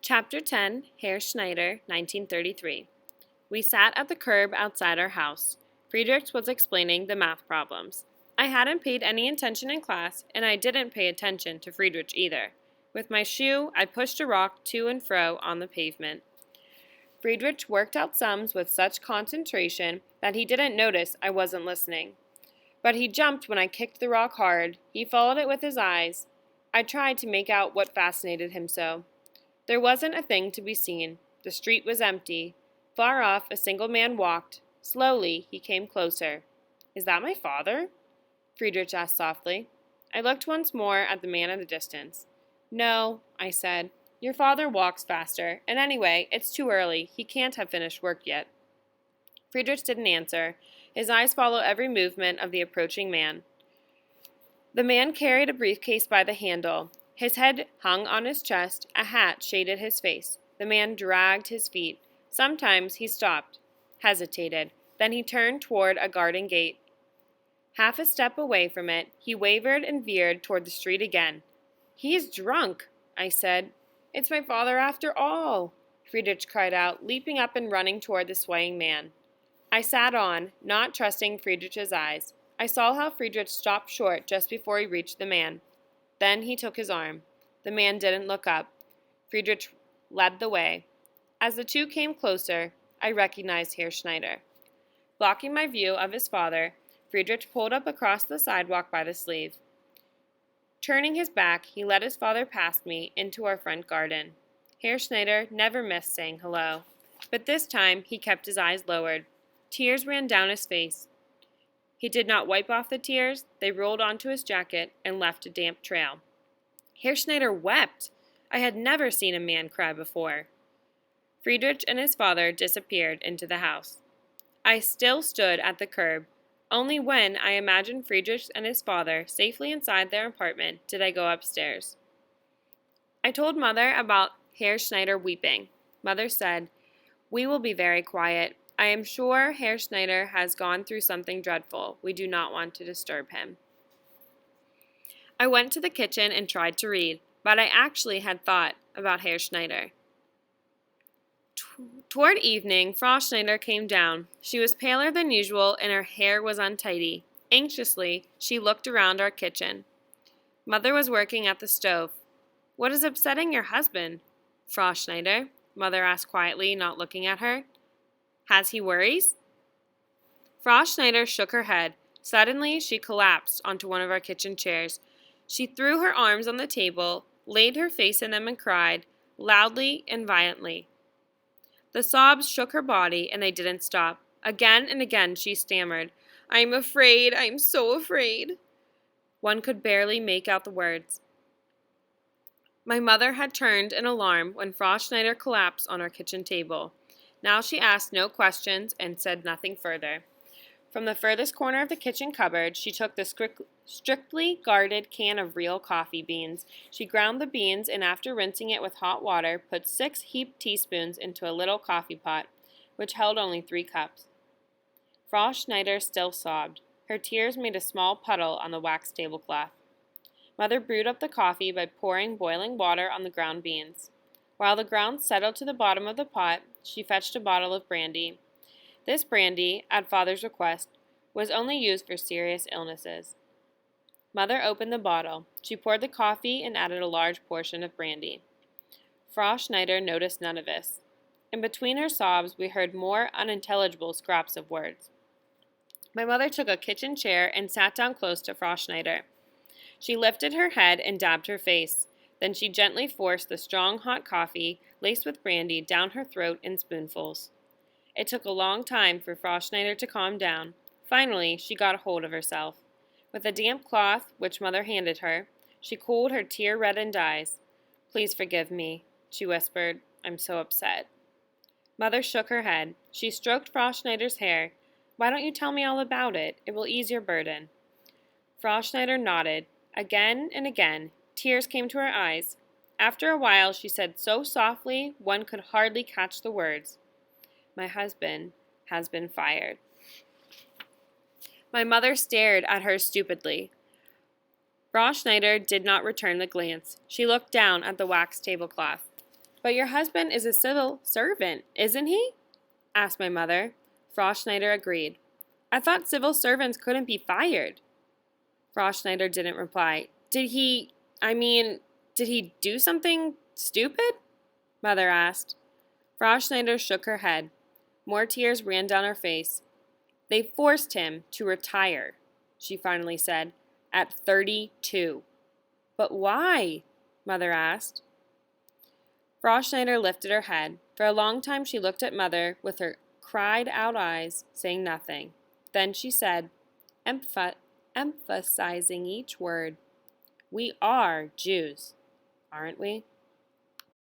Chapter 10, Herr Schneider, 1933. We sat at the curb outside our house. Friedrich was explaining the math problems. I hadn't paid any attention in class, and I didn't pay attention to Friedrich either. With my shoe, I pushed a rock to and fro on the pavement. Friedrich worked out sums with such concentration that he didn't notice I wasn't listening. But he jumped when I kicked the rock hard. He followed it with his eyes. I tried to make out what fascinated him so. There wasn't a thing to be seen. The street was empty. Far off, a single man walked. Slowly, he came closer. "Is that my father?" Friedrich asked softly. I looked once more at the man in the distance. "No," I said. "Your father walks faster, and anyway, it's too early. He can't have finished work yet." Friedrich didn't answer. His eyes followed every movement of the approaching man. The man carried a briefcase by the handle. His head hung on his chest, a hat shaded his face. The man dragged his feet. Sometimes he stopped, hesitated, then he turned toward a garden gate. Half a step away from it, he wavered and veered toward the street again. "He is drunk," I said. "It's my father after all," Friedrich cried out, leaping up and running toward the swaying man. I sat on, not trusting Friedrich's eyes. I saw how Friedrich stopped short just before he reached the man. Then he took his arm. The man didn't look up. Friedrich led the way. As the two came closer, I recognized Herr Schneider. Blocking my view of his father, Friedrich pulled up across the sidewalk by the sleeve. Turning his back, he led his father past me into our front garden. Herr Schneider never missed saying hello, but this time he kept his eyes lowered. Tears ran down his face. He did not wipe off the tears. They rolled onto his jacket and left a damp trail. Herr Schneider wept. I had never seen a man cry before. Friedrich and his father disappeared into the house. I still stood at the curb. Only when I imagined Friedrich and his father safely inside their apartment did I go upstairs. I told Mother about Herr Schneider weeping. Mother said, "We will be very quiet. I am sure Herr Schneider has gone through something dreadful. We do not want to disturb him." I went to the kitchen and tried to read, but I actually had thought about Herr Schneider. Toward evening, Frau Schneider came down. She was paler than usual and her hair was untidy. Anxiously, she looked around our kitchen. Mother was working at the stove. "What is upsetting your husband, Frau Schneider?" Mother asked quietly, not looking at her. "Has he worries?" Frau Schneider shook her head. Suddenly, she collapsed onto one of our kitchen chairs. She threw her arms on the table, laid her face in them and cried, loudly and violently. The sobs shook her body, and they didn't stop. Again and again she stammered, "I am afraid, I am so afraid." One could barely make out the words. My mother had turned in alarm when Frau Schneider collapsed on our kitchen table. Now she asked no questions and said nothing further. From the furthest corner of the kitchen cupboard, she took the strictly guarded can of real coffee beans. She ground the beans and after rinsing it with hot water, put 6 heaped teaspoons into a little coffee pot, which held only 3 cups. Frau Schneider still sobbed. Her tears made a small puddle on the wax tablecloth. Mother brewed up the coffee by pouring boiling water on the ground beans. While the grounds settled to the bottom of the pot, she fetched a bottle of brandy. This brandy, at Father's request, was only used for serious illnesses. Mother opened the bottle. She poured the coffee and added a large portion of brandy. Frau Schneider noticed none of this. In between her sobs, we heard more unintelligible scraps of words. My mother took a kitchen chair and sat down close to Frau Schneider. She lifted her head and dabbed her face. Then she gently forced the strong hot coffee, laced with brandy, down her throat in spoonfuls. It took a long time for Frau Schneider to calm down. Finally, she got a hold of herself. With a damp cloth, which Mother handed her, she cooled her tear-reddened eyes. "Please forgive me," she whispered. "I'm so upset." Mother shook her head. She stroked Frau Schneider's hair. "Why don't you tell me all about it? It will ease your burden." Frau Schneider nodded. Again and again, tears came to her eyes. After a while, she said so softly one could hardly catch the words, "My husband has been fired." My mother stared at her stupidly. Frau Schneider did not return the glance. She looked down at the wax tablecloth. But your husband is a civil servant, isn't he? Asked my mother. Frau Schneider agreed. I thought civil servants couldn't be fired. Frau Schneider didn't reply. Did he do something stupid? Mother asked. Frau Schneider shook her head. More tears ran down her face. They forced him to retire, she finally said, at 32. But why? Mother asked. Frau Schneider lifted her head. For a long time she looked at Mother with her cried-out eyes, saying nothing. Then she said, emphasizing each word, We are Jews, aren't we?